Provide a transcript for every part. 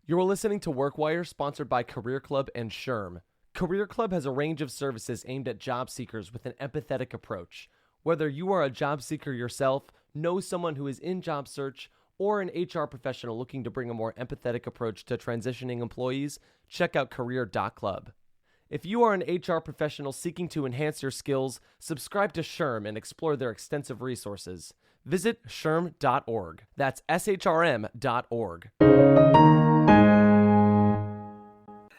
You're listening to WorkWire, sponsored by Career Club and SHRM. Career Club has a range of services aimed at job seekers with an empathetic approach. Whether you are a job seeker yourself, know someone who is in job search, or an HR professional looking to bring a more empathetic approach to transitioning employees, check out career.club. If you are an HR professional seeking to enhance your skills, subscribe to SHRM and explore their extensive resources. Visit shrm.org. That's shrm.org.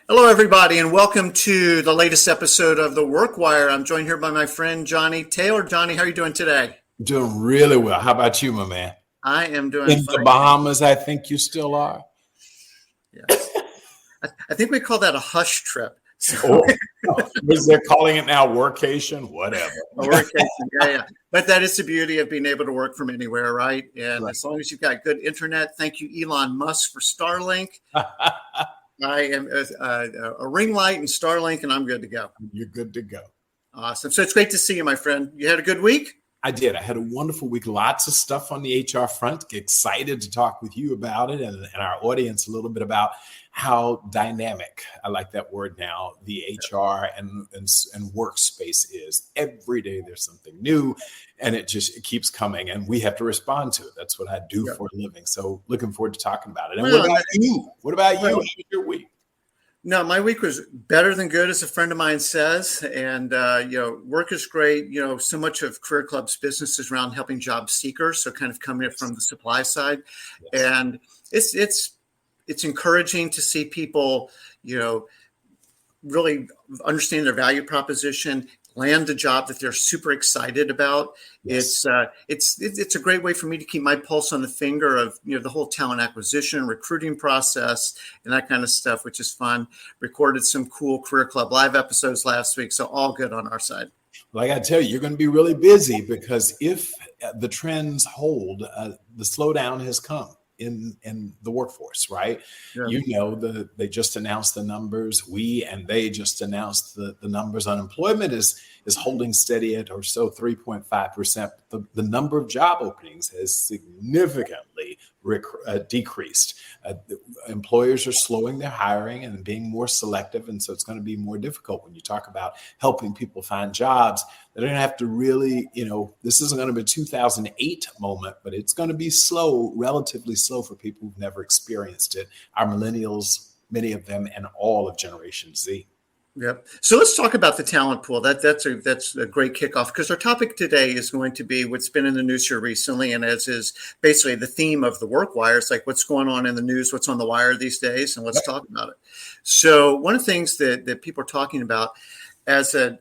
Hello, everybody, and welcome to the latest episode of the WorkWire. I'm joined here by my friend, Johnny Taylor. Johnny, how are you doing today? Doing really well. How about you, my man? I am doing in fine. The Bahamas, I think you still are. Yes. I think we call that a hush trip. So, They're calling it now workation, whatever. A workation, yeah. But that is the beauty of being able to work from anywhere, right? And right. As long as you've got good internet, thank you, Elon Musk, for Starlink. I am a ring light and Starlink, and I'm good to go. You're good to go. Awesome. So it's great to see you, my friend. You had a good week? I did. I had a wonderful week. Lots of stuff on the HR front. Excited to talk with you about it and our audience a little bit about how dynamic, I like that word now, the HR and workspace is. Every day there's something new, and it keeps coming, and we have to respond to it. That's what I do for a living. So looking forward to talking about it. And what about you? How was your week? No, my week was better than good, as a friend of mine says. And, work is great. So much of Career Club's business is around helping job seekers. So kind of coming in from the supply side. Yes. And it's encouraging to see people, really understand their value proposition, land a job that they're super excited about. Yes. It's a great way for me to keep my pulse on the finger of, the whole talent acquisition, recruiting process, and that kind of stuff, which is fun. Recorded some cool Career Club Live episodes last week. So all good on our side. Well, I got to tell you, you're going to be really busy because if the trends hold, the slowdown has come in the workforce, right? Yeah. They just announced the numbers. They just announced the numbers. Unemployment is holding steady at or so 3.5%. The number of job openings has significantly decreased. Employers are slowing their hiring and being more selective, and so it's going to be more difficult when you talk about helping people find jobs. They're going to have to really, this isn't going to be a 2008 moment, but it's going to be slow, relatively slow for people who've never experienced it. Our millennials, many of them, and all of Generation Z. Yep. So let's talk about the talent pool. That's a great kickoff, because our topic today is going to be what's been in the news here recently, and as is basically the theme of the WorkWire. It's like what's going on in the news, what's on the wire these days, and let's talk about it. So one of the things that people are talking about as a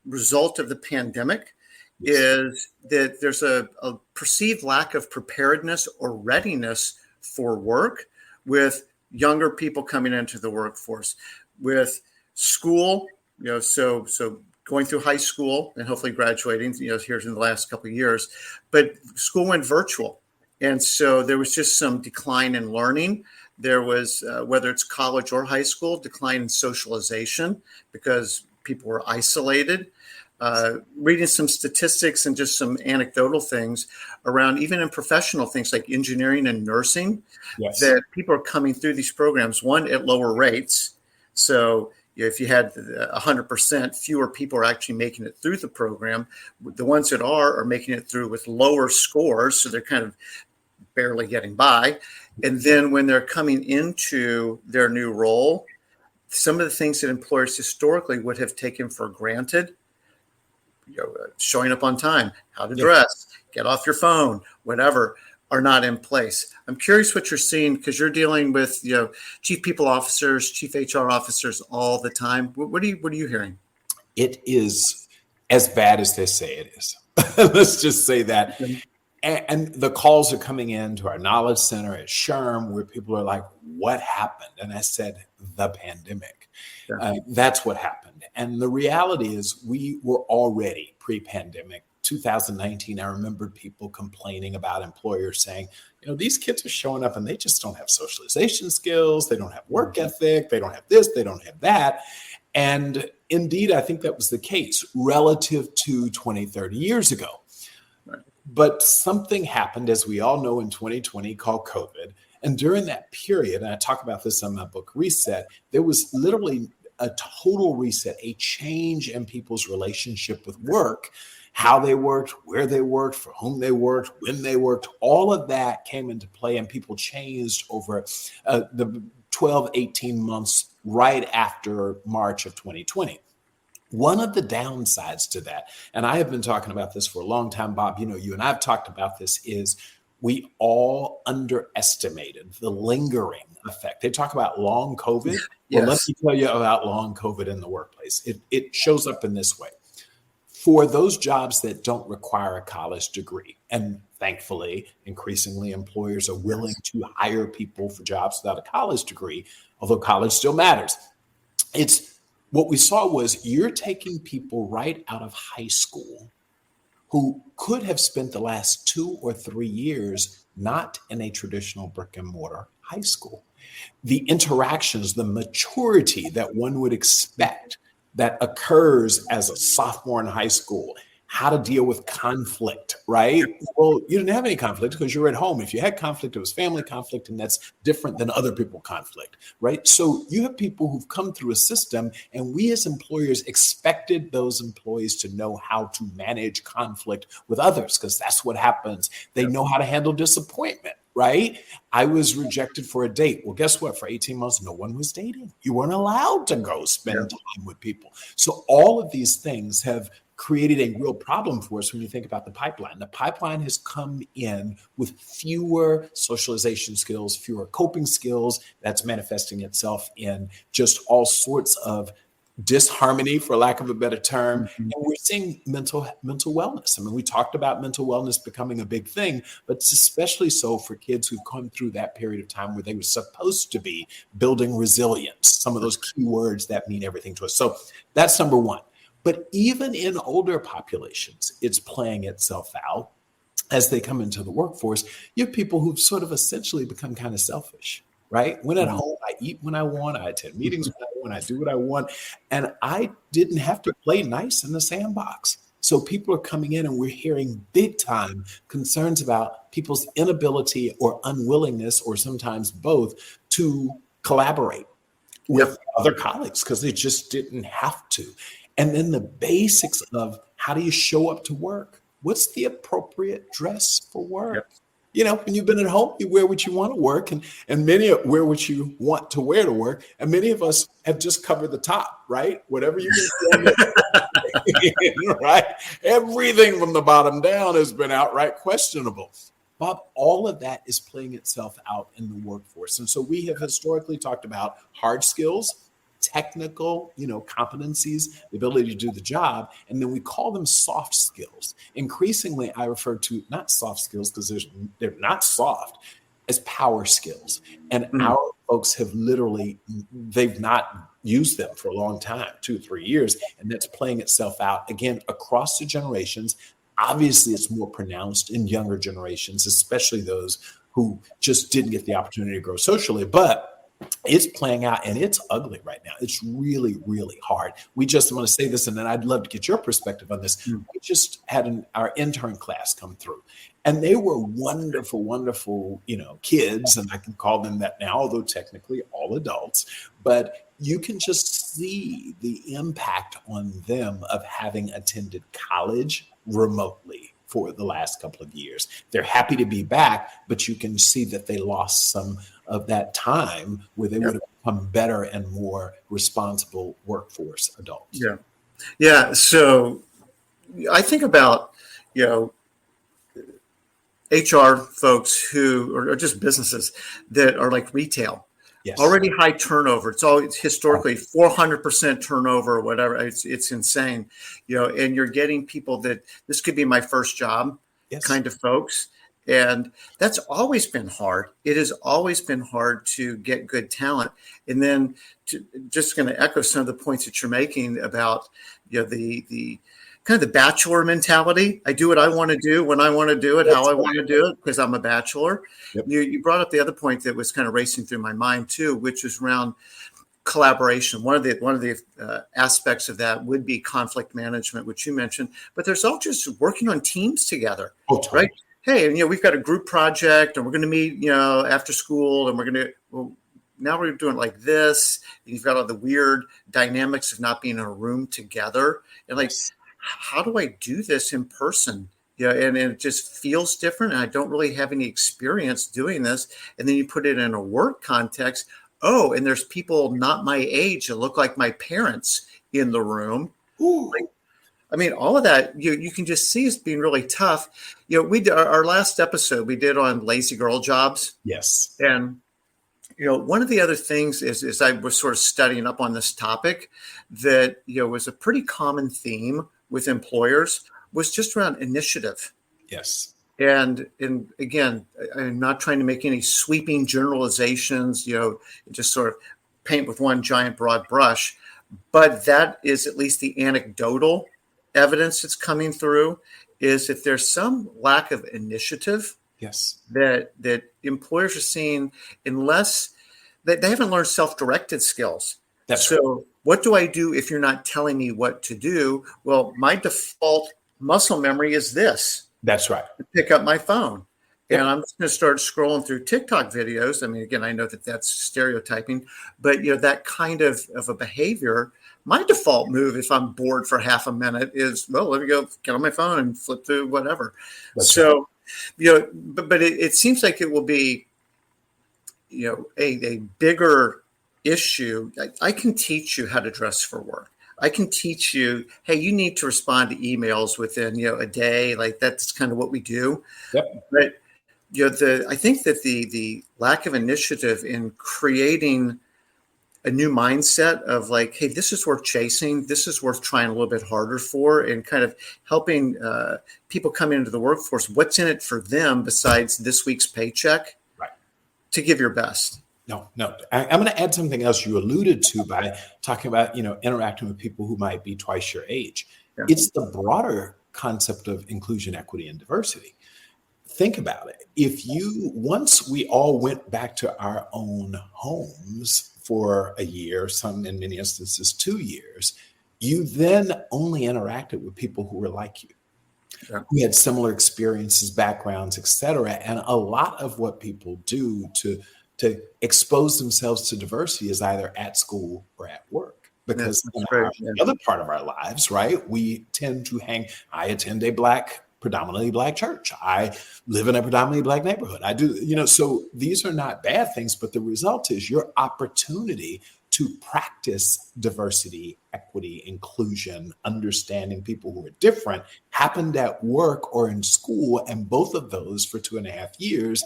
result of the pandemic is that there's a perceived lack of preparedness or readiness for work with younger people coming into the workforce, with school, so going through high school and hopefully graduating, here in the last couple of years, but school went virtual. And so there was just some decline in learning. There was, whether it's college or high school, decline in socialization because people were isolated. Reading some statistics and just some anecdotal things around even in professional things like engineering and nursing, that people are coming through these programs, one, at lower rates. So if you had 100%, fewer people are actually making it through the program. The ones that are making it through with lower scores, so they're kind of barely getting by. And then when they're coming into their new role, some of the things that employers historically would have taken for granted, showing up on time, how to dress, get off your phone, whatever, are not in place. I'm curious what you're seeing, because you're dealing with chief people officers, chief HR officers all the time. What are you hearing? It is as bad as they say it is. Let's just say that. And the calls are coming in to our knowledge center at SHRM where people are like, what happened? And I said, the pandemic. That's what happened. And the reality is we were already pre-pandemic. 2019, I remember people complaining about employers saying, these kids are showing up and they just don't have socialization skills. They don't have work ethic. They don't have this. They don't have that. And indeed, I think that was the case relative to 20, 30 years ago. But something happened, as we all know, in 2020 called COVID. And during that period, and I talk about this in my book, Reset, there was literally a total reset, a change in people's relationship with work, how they worked, where they worked, for whom they worked, when they worked. All of that came into play, and people changed over the 12, 18 months right after March of 2020. One of the downsides to that, and I have been talking about this for a long time, Bob, you and I have talked about this, is we all underestimated the lingering effect. They talk about long COVID. Well, let me tell you about long COVID in the workplace. It shows up in this way. For those jobs that don't require a college degree, and thankfully, increasingly employers are willing to hire people for jobs without a college degree, although college still matters. It's what we saw was you're taking people right out of high school who could have spent the last 2 or 3 years not in a traditional brick and mortar high school. The interactions, the maturity that one would expect that occurs as a sophomore in high school, how to deal with conflict, right? Well, you didn't have any conflict because you were at home. If you had conflict, it was family conflict, and that's different than other people conflict, right? So you have people who've come through a system, and we as employers expected those employees to know how to manage conflict with others, because that's what happens. They know how to handle disappointment, right? I was rejected for a date. Well, guess what? For 18 months, no one was dating. You weren't allowed to go spend time with people. So all of these things have created a real problem for us when you think about the pipeline. The pipeline has come in with fewer socialization skills, fewer coping skills. That's manifesting itself in just all sorts of disharmony, for lack of a better term. And we're seeing mental wellness. I mean, we talked about mental wellness becoming a big thing, but it's especially so for kids who've come through that period of time where they were supposed to be building resilience, some of those key words that mean everything to us. So that's number one. But even in older populations, it's playing itself out as they come into the workforce. You have people who've sort of essentially become kind of selfish, right? When at home, I eat when I want, I attend meetings when I want, I do what I want. And I didn't have to play nice in the sandbox. So people are coming in and we're hearing big time concerns about people's inability or unwillingness, or sometimes both, to collaborate with other colleagues because they just didn't have to. And then the basics of how do you show up to work? What's the appropriate dress for work? You know, when you've been at home, you wear what you want to work, and many wear what you want to wear to work. And many of us have just covered the top, right? Whatever you can right? Everything from the bottom down has been outright questionable. Bob, all of that is playing itself out in the workforce. And so we have historically talked about hard skills, technical, competencies, the ability to do the job. And then we call them soft skills. Increasingly, I refer to not soft skills because they're not soft, as power skills. And our folks have they've not used them for a long time, 2 or 3 years. And that's playing itself out again across the generations. Obviously, it's more pronounced in younger generations, especially those who just didn't get the opportunity to grow socially. But it's playing out, and it's ugly right now. It's really, really hard. I'm going to say this, and then I'd love to get your perspective on this. We just had our intern class come through, and they were wonderful, wonderful, kids, and I can call them that now, although technically all adults. But you can just see the impact on them of having attended college remotely for the last couple of years. They're happy to be back, but you can see that they lost some of that time where they would have become better and more responsible workforce adults. Yeah. So I think about, HR folks who are just businesses that are like retail. Already high turnover. It's always historically 400% turnover or whatever. It's insane, and you're getting people that this could be my first job kind of folks. And that's always been hard. It has always been hard to get good talent. And then just going to echo some of the points that you're making about, the kind of the bachelor mentality. I do what I want to do when I want to do it, how I want to do it, because I'm a bachelor. You brought up the other point that was kind of racing through my mind too, which is around collaboration. One of the aspects of that would be conflict management, which you mentioned, but there's also just working on teams together, right? hey, we've got a group project and we're going to meet, after school, and we're going to, well, now we're doing it like this. And you've got all the weird dynamics of not being in a room together. And like, how do I do this in person? And it just feels different. And I don't really have any experience doing this. And then you put it in a work context. Oh, and there's people not my age that look like my parents in the room. Like, I mean, all of that you can just see as being really tough. We did our last episode we did on lazy girl jobs. Yes. And one of the other things is I was sort of studying up on this topic that was a pretty common theme with employers was just around initiative. Yes. And again, I'm not trying to make any sweeping generalizations, just sort of paint with one giant broad brush, but that is at least the anecdotal evidence that's coming through is if there's some lack of initiative, yes, that employers are seeing, unless they haven't learned self-directed skills. That's so right. What do I do if you're not telling me what to do? Well, my default muscle memory is this. That's right. Pick up my phone. Yep. And I'm just going to start scrolling through TikTok videos. I mean, again, I know that that's stereotyping, but that kind of a behavior, my default move if I'm bored for half a minute is, well, let me go get on my phone and flip through whatever. That's right. But it seems like it will be, a bigger issue. I can teach you how to dress for work. I can teach you, hey, you need to respond to emails within, a day. Like that's kind of what we do. Yep. But I think that the lack of initiative in creating a new mindset of like, hey, this is worth chasing. This is worth trying a little bit harder for, and kind of helping people come into the workforce. What's in it for them besides this week's paycheck? Right. To give your best. No. I'm going to add something else you alluded to by talking about, interacting with people who might be twice your age. Yeah. It's the broader concept of inclusion, equity, and diversity. Think about it. Once we all went back to our own homes for a year, some in many instances 2 years, you then only interacted with people who were like you, who had similar experiences, backgrounds, et cetera. And a lot of what people do to expose themselves to diversity is either at school or at work. Because the other part of our lives, right, we tend to I attend a predominantly Black church. I live in a predominantly Black neighborhood. I do, so these are not bad things, but the result is your opportunity to practice diversity, equity, inclusion, understanding people who are different happened at work or in school. And both of those for 2.5 years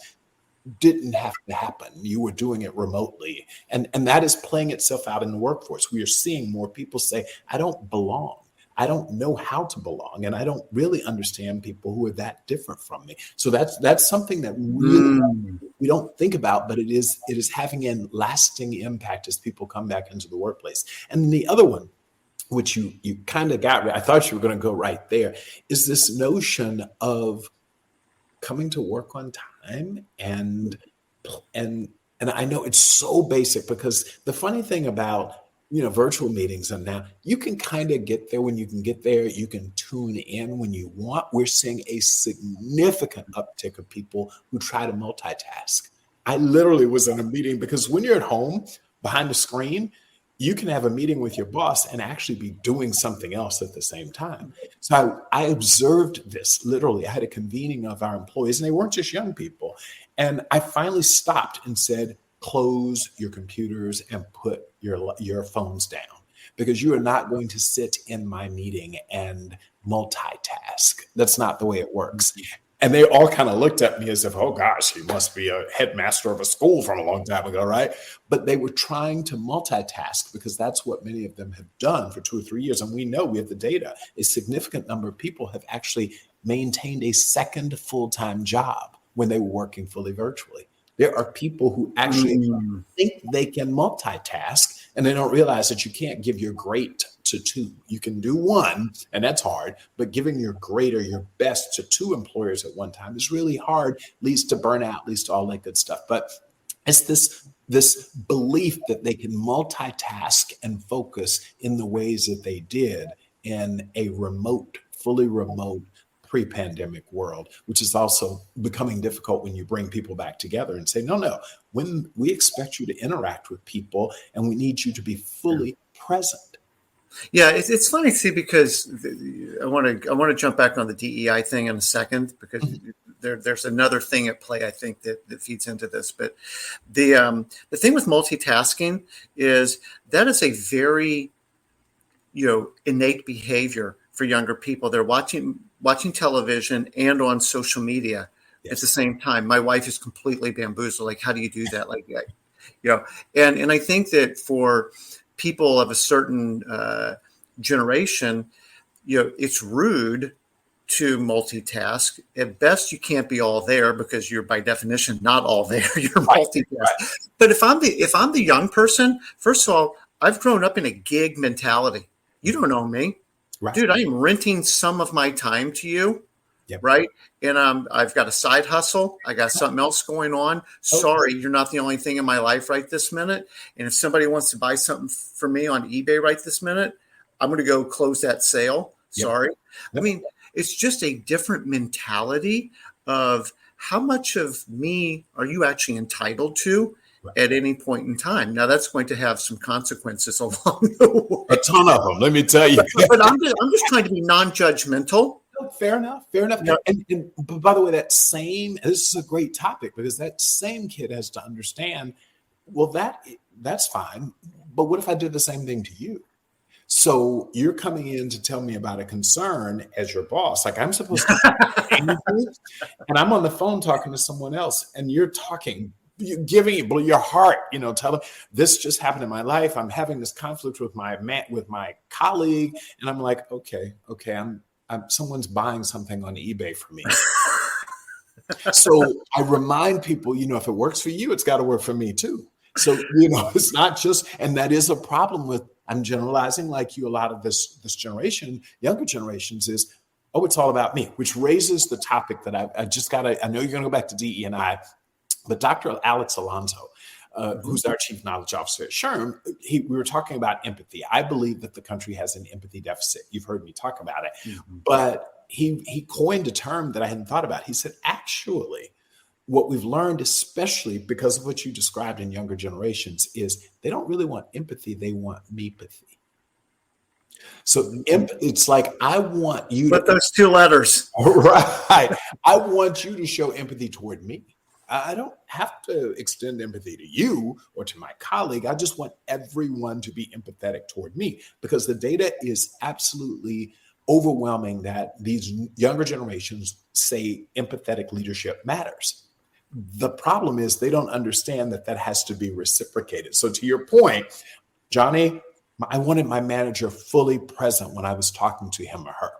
didn't have to happen. You were doing it remotely. And that is playing itself out in the workforce. We are seeing more people say, I don't belong. I don't know how to belong. And I don't really understand people who are that different from me. So that's something that really we don't think about, but it is having a lasting impact as people come back into the workplace. And the other one, which you kind of got, I thought you were going to go right there, is this notion of coming to work on time. And I know it's so basic, because the funny thing about virtual meetings, and now you can kind of get there when you can get there. You can tune in when you want. We're seeing a significant uptick of people who try to multitask. I literally was in a meeting, because when you're at home behind the screen, you can have a meeting with your boss and actually be doing something else at the same time. So I observed this literally. I had a convening of our employees, and they weren't just young people. And I finally stopped and said, close your computers and put your phones down, because you are not going to sit in my meeting and multitask. That's not the way it works. And they all kind of looked at me as if, oh gosh, he must be a headmaster of a school from a long time ago, right? But they were trying to multitask, because that's what many of them have done for 2 or 3 years. And we know, we have the data, a significant number of people have actually maintained a second full-time job when they were working fully virtually. There are people who actually think they can multitask, and they don't realize that you can't give your great to 2. You can do 1, and that's hard, but giving your great or your best to 2 employers at one time is really hard, leads to burnout, leads to all that good stuff. But it's this belief that they can multitask and focus in the ways that they did in a fully remote pre-pandemic world, which is also becoming difficult when you bring people back together and say, no, when we expect you to interact with people and we need you to be fully present. Yeah, it's funny to see, because I want to jump back on the DEI thing in a second, because there's another thing at play, I think, that feeds into this. But the thing with multitasking is that is a very innate behavior for younger people. They're watching television and on social media at the same time. My wife is completely bamboozled. Like, how do you do that? Like, and I think that for people of a certain generation, it's rude to multitask. At best, you can't be all there, because you're by definition not all there. You're multitasking. Right. But if I'm the young person, first of all, I've grown up in a gig mentality. You don't know me, right. Dude. I am renting some of my time to you. Yep. Right. And I've got a side hustle. I got something else going on. Sorry, you're not the only thing in my life right this minute. And if somebody wants to buy something for me on eBay right this minute, I'm going to go close that sale. Yep. Sorry. Yep. I mean, it's just a different mentality of how much of me are you actually entitled to at any point in time. Now, that's going to have some consequences along the way. A ton of them, let me tell you. But I'm just trying to be non-judgmental. Fair enough. Yeah. And by the way, this is a great topic, because that same kid has to understand, well, that's fine. But what if I did the same thing to you? So you're coming in to tell me about a concern as your boss. Like, I'm supposed to and I'm on the phone talking to someone else, and you're giving your heart, tell them, this just happened in my life. I'm having this conflict with my colleague. And I'm like, okay, someone's buying something on eBay for me. So I remind people, if it works for you, it's got to work for me too. So, it's not just, and that is a problem with, I'm generalizing like you, a lot of this generation, younger generations is, it's all about me, which raises the topic that I know you're going to go back to DE&I, but Dr. Alex Alonso, who's our chief knowledge officer at SHRM, we were talking about empathy. I believe that the country has an empathy deficit. You've heard me talk about it, but he coined a term that I hadn't thought about. He said, actually, what we've learned, especially because of what you described in younger generations, is they don't really want empathy. They want me-pathy. So it's like, I want you to... But those two letters. Right. I want you to show empathy toward me. I don't have to extend empathy to you or to my colleague. I just want everyone to be empathetic toward me, because the data is absolutely overwhelming that these younger generations say empathetic leadership matters. The problem is they don't understand that has to be reciprocated. So to your point, Johnny, I wanted my manager fully present when I was talking to him or her.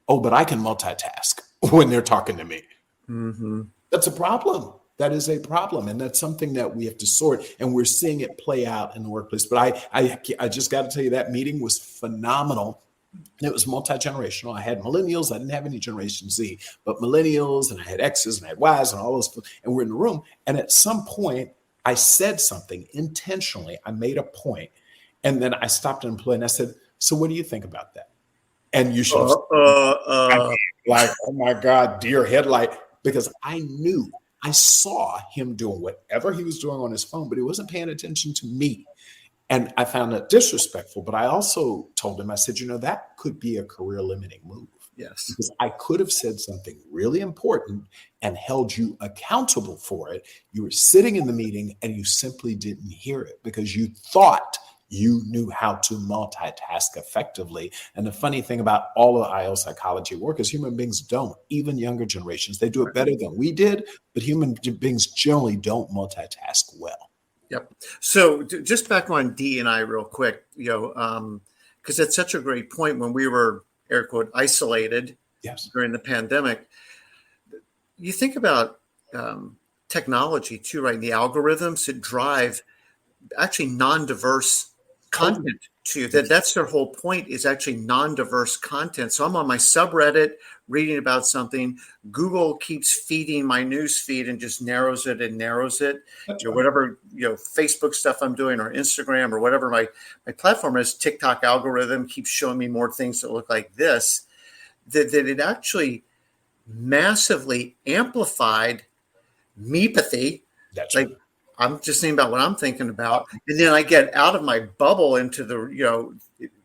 Oh, but I can multitask when they're talking to me. Mm-hmm. That's a problem. That is a problem. And that's something that we have to sort. And we're seeing it play out in the workplace. But I just got to tell you, that meeting was phenomenal. And it was multi-generational. I had millennials. I didn't have any Generation Z, but millennials, and I had X's and I had Y's and all those. And we're in the room. And at some point, I said something intentionally. I made a point. And then I stopped an employee and I said, so what do you think about that? And you should like, oh my God, deer headlight. Because I saw him doing whatever he was doing on his phone, but he wasn't paying attention to me. And I found that disrespectful. But I also told him, I said, that could be a career limiting move. Yes. Because I could have said something really important and held you accountable for it. You were sitting in the meeting and you simply didn't hear it because you thought you knew how to multitask effectively. And the funny thing about all of IO psychology work is human beings don't, even younger generations. They do it better than we did, but human beings generally don't multitask well. Yep. So just back on D&I real quick, because it's such a great point. When we were, air quote, isolated during the pandemic, you think about technology too, right? And the algorithms that drive actually non-diverse content to that's their whole point, is actually non-diverse content. So I'm on my subreddit reading about something. Google keeps feeding my news feed and just narrows it. Whatever, Facebook stuff I'm doing or Instagram or whatever my platform is, TikTok algorithm keeps showing me more things that look like this, that it actually massively amplified mepathy. That's Like, right. I'm just thinking about what I'm thinking about. And then I get out of my bubble into the,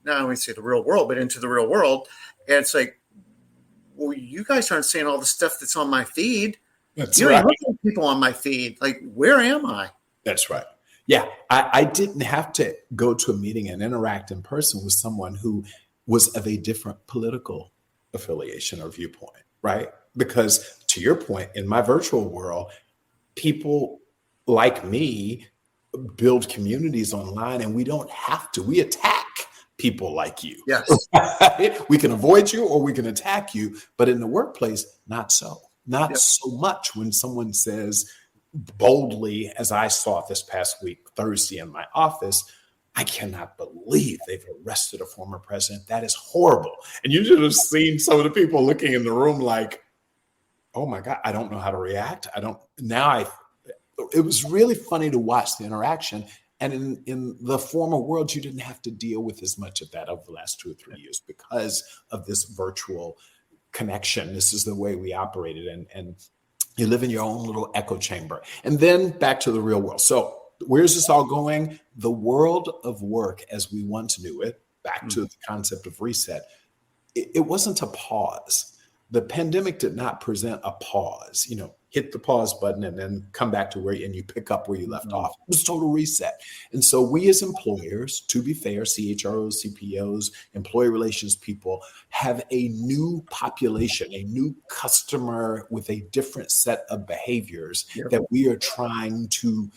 not only say the real world, but into the real world. And it's like, well, you guys aren't saying all the stuff that's on my feed. That's You right. ain't looking at people on my feed. Like, where am I? That's right. Yeah. I didn't have to go to a meeting and interact in person with someone who was of a different political affiliation or viewpoint, right? Because to your point, in my virtual world, people like me build communities online, and we don't have to. We attack people like you. Yes. We can avoid you or we can attack you. But in the workplace, not so. Not Yep. so much when someone says boldly, as I saw this past week, Thursday in my office, I cannot believe they've arrested a former president. That is horrible. And you should have seen some of the people looking in the room like, oh my God, I don't know how to react. It was really funny to watch the interaction. And in the former world, you didn't have to deal with as much of that over the last 2 or 3 years because of this virtual connection. This is the way we operated. And you live in your own little echo chamber. And then back to the real world. So where's this all going? The world of work as we once knew it, back to the concept of reset, it wasn't a pause. The pandemic did not present a pause, hit the pause button and then come back to and you pick up where you left off. It was a total reset. And so we as employers, to be fair, CHROs, CPOs, employee relations people, have a new population, a new customer with a different set of behaviors that we are trying to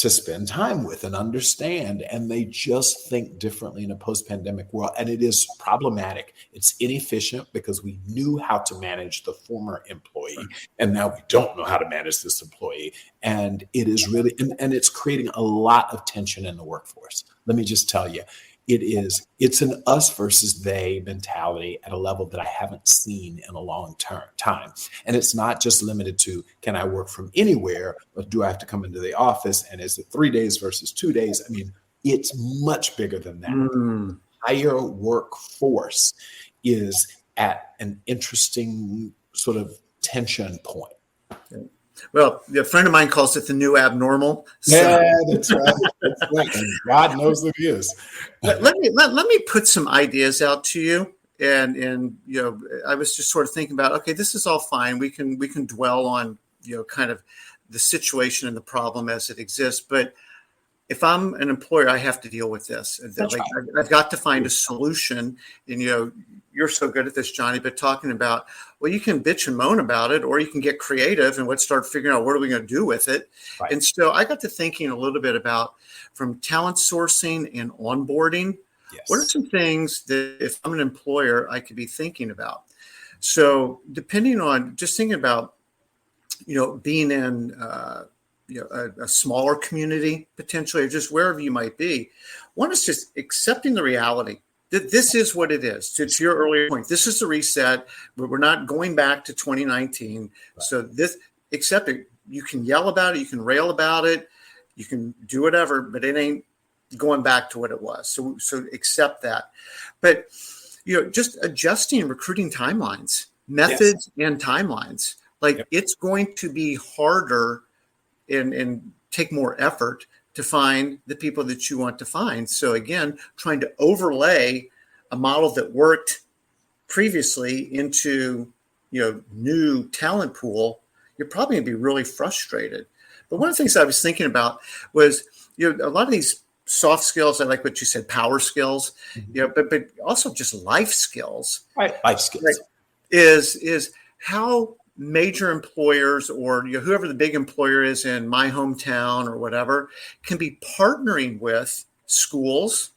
spend time with and understand. And they just think differently in a post-pandemic world. And it is problematic. It's inefficient because we knew how to manage the former employee. And now we don't know how to manage this employee. And it is really, and it's creating a lot of tension in the workforce. Let me just tell you, it's an us versus they mentality at a level that I haven't seen in a long time. And it's not just limited to, can I work from anywhere, or do I have to come into the office? And is it 3 days versus 2 days? I mean, it's much bigger than that. The entire workforce is at an interesting sort of tension point. Well, a friend of mine calls it the new abnormal. So. Yeah, that's right. That's right. And God knows it is. Let me put some ideas out to you. And I was just sort of thinking about, okay, this is all fine. We can dwell on, kind of the situation and the problem as it exists. But if I'm an employer, I have to deal with this. I've got to find a solution. And, you're so good at this, Johnny, but talking about, well, you can bitch and moan about it, or you can get creative and let's start figuring out what are we going to do with it. Right. And so I got to thinking a little bit about from talent sourcing and onboarding. Yes. What are some things that if I'm an employer, I could be thinking about? So depending on just thinking about, being in, a smaller community potentially, or just wherever you might be. One is just accepting the reality that this is what it is. To your earlier point, this is the reset, but we're not going back to 2019. Right. So accept it. You can yell about it, you can rail about it, you can do whatever, but it ain't going back to what it was. So accept that. But just adjusting recruiting timelines, methods, and timelines. It's going to be harder and take more effort to find the people that you want to find. So again, trying to overlay a model that worked previously into, new talent pool, you're probably gonna be really frustrated. But one of the things I was thinking about was, a lot of these soft skills, I like what you said, power skills, but also just life skills. Right. Life skills. Is how major employers or whoever the big employer is in my hometown or whatever can be partnering with schools,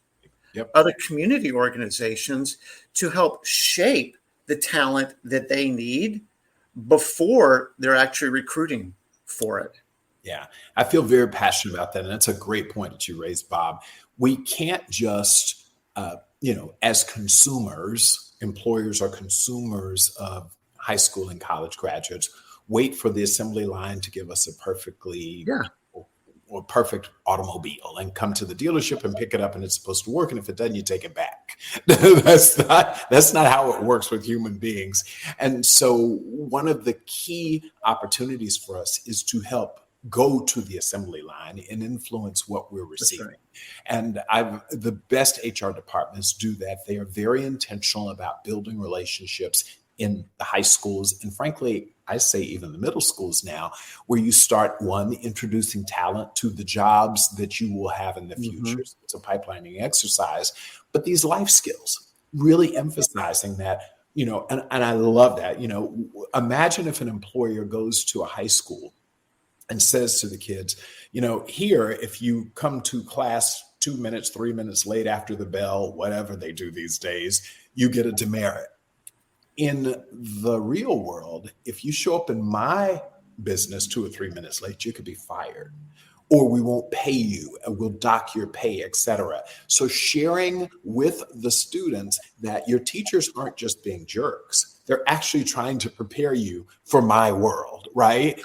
other community organizations to help shape the talent that they need before they're actually recruiting for it. Yeah, I feel very passionate about that. And that's a great point that you raised, Bob. We can't just, as consumers, employers are consumers of high school and college graduates, wait for the assembly line to give us a perfectly or perfect automobile and come to the dealership and pick it up and it's supposed to work. And if it doesn't, you take it back. That's not how it works with human beings. And so one of the key opportunities for us is to help go to the assembly line and influence what we're receiving. Right. And the best HR departments do that. They are very intentional about building relationships in the high schools. And frankly, I say even the middle schools now, where you start introducing talent to the jobs that you will have in the future. So it's a pipelining exercise, but these life skills, really emphasizing that, and I love that, imagine if an employer goes to a high school and says to the kids, here, if you come to class 2 minutes, 3 minutes late after the bell, whatever they do these days, you get a demerit. In the real world, if you show up in my business 2 or 3 minutes late, you could be fired, or we won't pay you and we'll dock your pay, et cetera. So sharing with the students that your teachers aren't just being jerks. They're actually trying to prepare you for my world, right?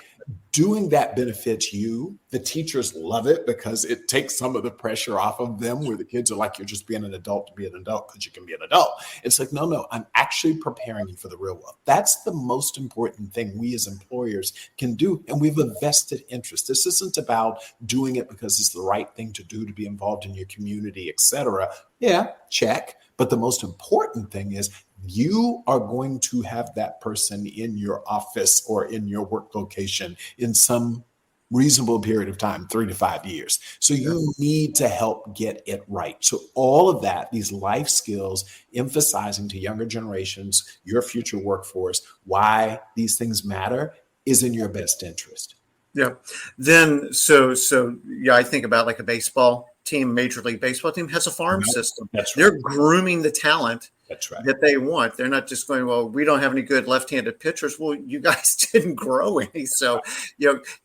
Doing that benefits you. The teachers love it because it takes some of the pressure off of them, where the kids are like, you're just being an adult to be an adult because you can be an adult. It's like, no, I'm actually preparing you for the real world. That's the most important thing we as employers can do. And we have a vested interest. This isn't about doing it because it's the right thing to do to be involved in your community, et cetera. Yeah, check. But the most important thing is you are going to have that person in your office or in your work location in some reasonable period of time, 3 to 5 years. So you need to help get it right. So all of that, these life skills, emphasizing to younger generations, your future workforce, why these things matter, is in your best interest. Yeah. Then, so I think about like a baseball team, Major League Baseball team has a farm system. That's right. They're grooming the talent. That's right. That they want. They're not just going, well, we don't have any good left-handed pitchers. Well, you guys didn't grow any. So,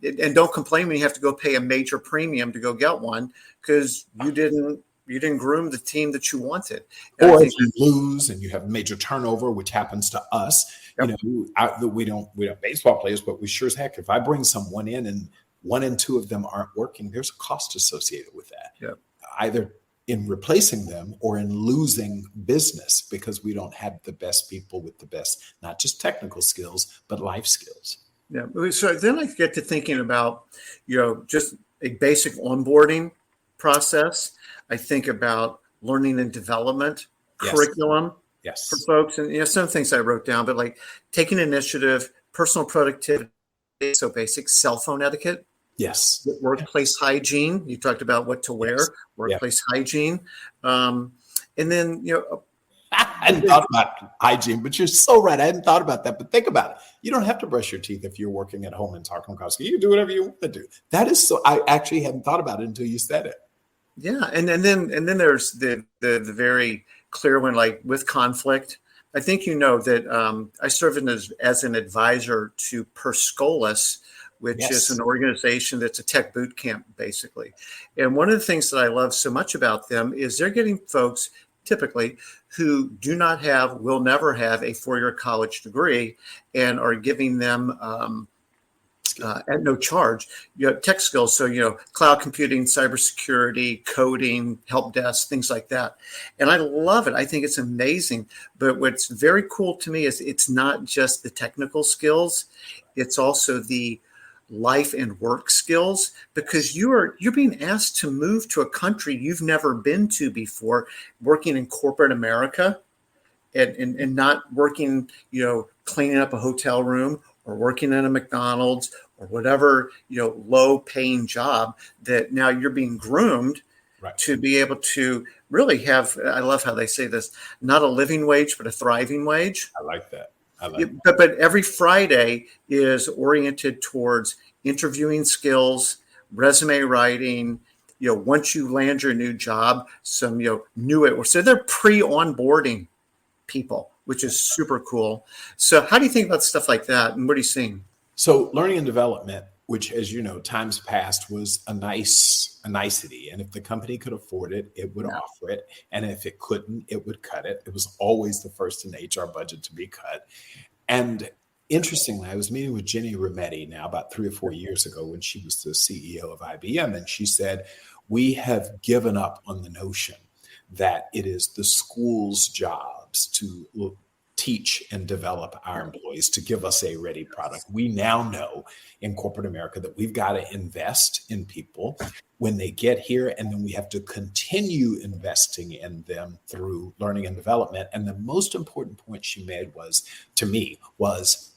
and don't complain when you have to go pay a major premium to go get one because you didn't groom the team that you wanted. And or if you lose and you have major turnover, which happens to us, we don't baseball players, but we sure as heck, if I bring someone in and 1 and 2 of them aren't working, there's a cost associated with that. Yep. Either in replacing them or in losing business because we don't have the best people with the best, not just technical skills, but life skills. Yeah. So then I get to thinking about, just a basic onboarding process. I think about learning and development curriculum for folks. And, some things I wrote down, but like taking initiative, personal productivity, so basic cell phone etiquette. Yes. Workplace hygiene. You talked about what to wear, workplace hygiene. And then, I hadn't thought about hygiene, but you're so right. I hadn't thought about that, but think about it. You don't have to brush your teeth if you're working at home in Tarkowski. You can do whatever you want to do. That is so, I actually hadn't thought about it until you said it. Yeah. And then there's the very clear one, like with conflict. I think that I serve as an advisor to Perscolas, which is an organization that's a tech boot camp, basically. And one of the things that I love so much about them is they're getting folks typically who will never have a 4-year college degree and are giving them at no charge, tech skills. So, cloud computing, cybersecurity, coding, help desk, things like that. And I love it. I think it's amazing. But what's very cool to me is it's not just the technical skills. It's also the life and work skills, because you're being asked to move to a country you've never been to before, working in corporate America and not working, cleaning up a hotel room or working at a McDonald's or whatever, low paying job, that now you're being groomed to be able to really have, I love how they say this, not a living wage, but a thriving wage. I like that. But every Friday is oriented towards interviewing skills, resume writing. Once you land your new job, some so they're pre-onboarding people, which is super cool. So how do you think about stuff like that, and what are you seeing? So learning and development, which, as you know, times past was a nicety. And if the company could afford it, it would offer it. And if it couldn't, it would cut it. It was always the first in the HR budget to be cut. And interestingly, I was meeting with Jenny Rometty now about 3 or 4 years ago when she was the CEO of IBM, and she said, we have given up on the notion that it is the school's jobs to teach and develop our employees to give us a ready product. We now know in corporate America that we've got to invest in people when they get here, and then we have to continue investing in them through learning and development. And the most important point she made to me was,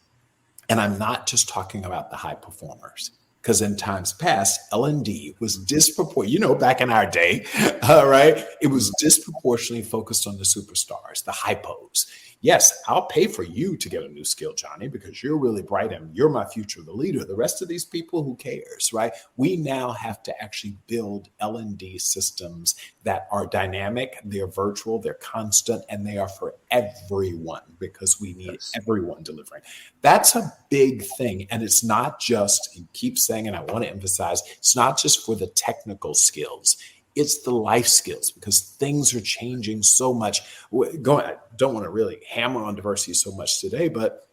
and I'm not just talking about the high performers, because in times past, L&D was disproportionately, back in our day, right? It was disproportionately focused on the superstars, the hypos. Yes, I'll pay for you to get a new skill, Johnny, because you're really bright and you're my future, the leader. The rest of these people, who cares, right? We now have to actually build L&D systems that are dynamic, they're virtual, they're constant, and they are for everyone, because we need everyone delivering. That's a big thing. And it's not just, you keep saying, and I want to emphasize, it's not just for the technical skills. It's the life skills, because things are changing so much. I don't want to really hammer on diversity so much today, but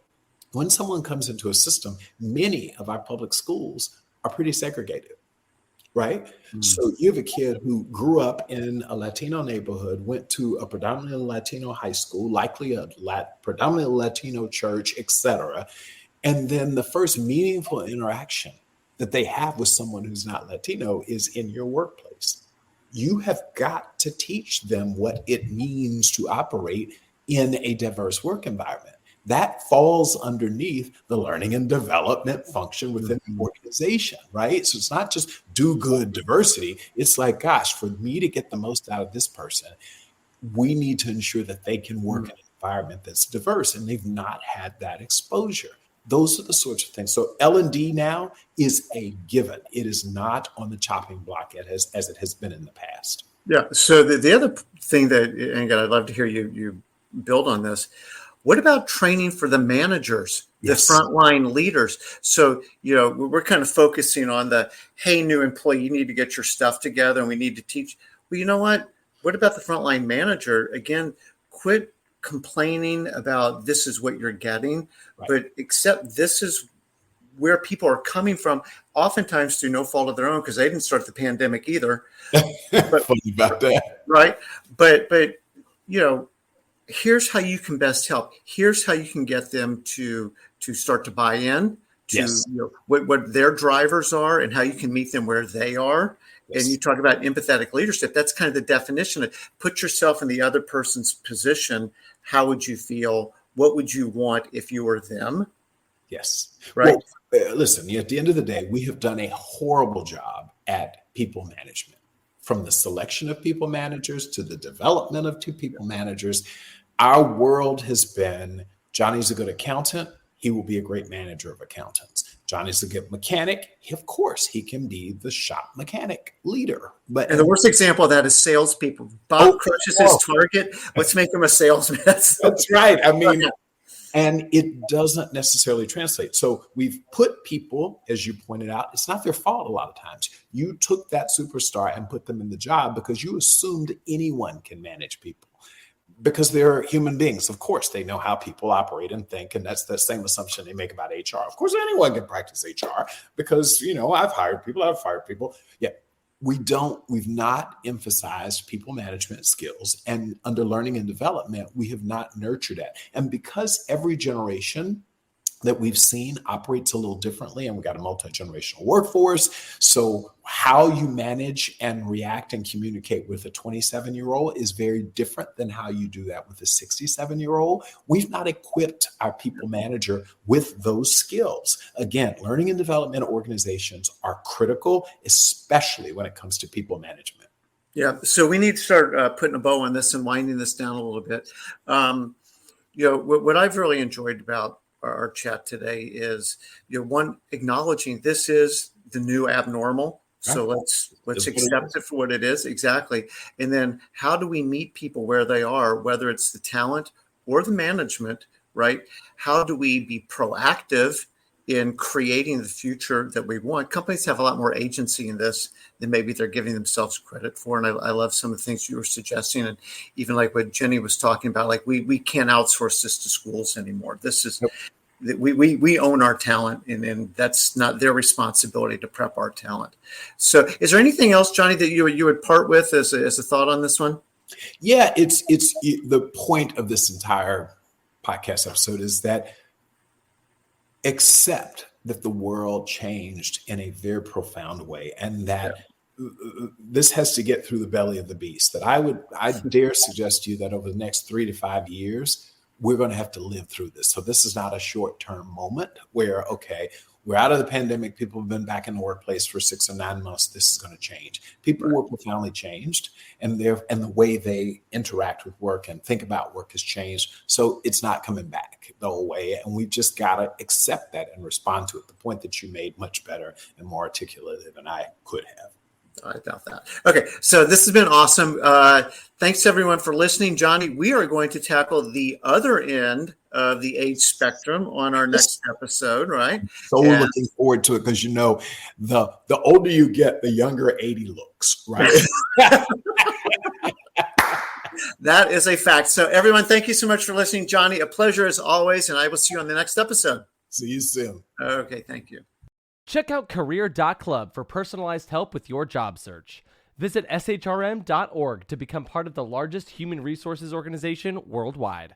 when someone comes into a system, many of our public schools are pretty segregated, right? So you have a kid who grew up in a Latino neighborhood, went to a predominantly Latino high school, likely a predominantly Latino church, etc. And then the first meaningful interaction that they have with someone who's not Latino is in your workplace. You have got to teach them what it means to operate in a diverse work environment. That falls underneath the learning and development function within the organization, right? So it's not just do good diversity. It's like, gosh, for me to get the most out of this person, we need to ensure that they can work in an environment that's diverse, and they've not had that exposure. Those are the sorts of things. So L&D now is a given. It is not on the chopping block as it has been in the past. Yeah. So the other thing that, and again, I'd love to hear you build on this. What about training for the managers, the frontline leaders? So, we're kind of focusing on hey, new employee, you need to get your stuff together and we need to teach. Well, you know what? What about the frontline manager? Again, quit complaining about this is what you're getting, but accept this is where people are coming from, oftentimes through no fault of their own, because they didn't start the pandemic either. But, funny about that. Right. But here's how you can best help. Here's how you can get them to start to buy in to what their drivers are and how you can meet them where they are. And you talk about empathetic leadership. That's kind of the definition of put yourself in the other person's position. How would you feel? What would you want if you were them? Yes. Right. Well, listen, at the end of the day, we have done a horrible job at people management, from the selection of people managers to the development of people managers. Our world has been, Johnny's a good accountant. He will be a great manager of accountants. Johnny's a good mechanic. Of course, he can be the shop mechanic leader. And the worst example of that is salespeople. Bob crushes his target. Let's make him a salesman. That's right. I mean, and it doesn't necessarily translate. So we've put people, as you pointed out, it's not their fault a lot of times. You took that superstar and put them in the job because you assumed anyone can manage people. Because they're human beings. Of course, they know how people operate and think. And that's the same assumption they make about HR. Of course, anyone can practice HR because, I've hired people, I've fired people. Yeah, we've not emphasized people management skills. And under learning and development, we have not nurtured it. And because every generation that we've seen operates a little differently, and we've got a multi-generational workforce. So how you manage and react and communicate with a 27-year-old is very different than how you do that with a 67-year-old. We've not equipped our people manager with those skills. Again, learning and development organizations are critical, especially when it comes to people management. Yeah, so we need to start putting a bow on this and winding this down a little bit. What I've really enjoyed about our chat today is, one, acknowledging this is the new abnormal. So let's accept it for what it is. Exactly. And then how do we meet people where they are, whether it's the talent or the management, right? How do we be proactive in creating the future that we want? Companies have a lot more agency in this than maybe they're giving themselves credit for. And I love some of the things you were suggesting. And even like what Jenny was talking about, like we can't outsource this to schools anymore. This is, we own our talent, and that's not their responsibility to prep our talent. So is there anything else, Johnny, that you would part with as a thought on this one? Yeah, it's the point of this entire podcast episode is that accept that the world changed in a very profound way, and that this has to get through the belly of the beast. That I dare suggest to you that over the next 3 to 5 years, we're going to have to live through this. So this is not a short-term moment where, okay, we're out of the pandemic. People have been back in the workplace for 6 or 9 months. This is going to change. People were profoundly changed, and the way they interact with work and think about work has changed. So it's not coming back the old way, and we've just got to accept that and respond to it. The point that you made much better and more articulate than I could have. I doubt that. Okay, so this has been awesome. Thanks everyone for listening. Johnny, we are going to tackle the other end of the age spectrum on our next episode, right? So looking forward to it, because the older you get, the younger 80 looks, right? That is a fact. So everyone, thank you so much for listening. Johnny, a pleasure as always, and I will see you on the next episode. See you soon. Okay, thank you. Check out career.club for personalized help with your job search. Visit shrm.org to become part of the largest human resources organization worldwide.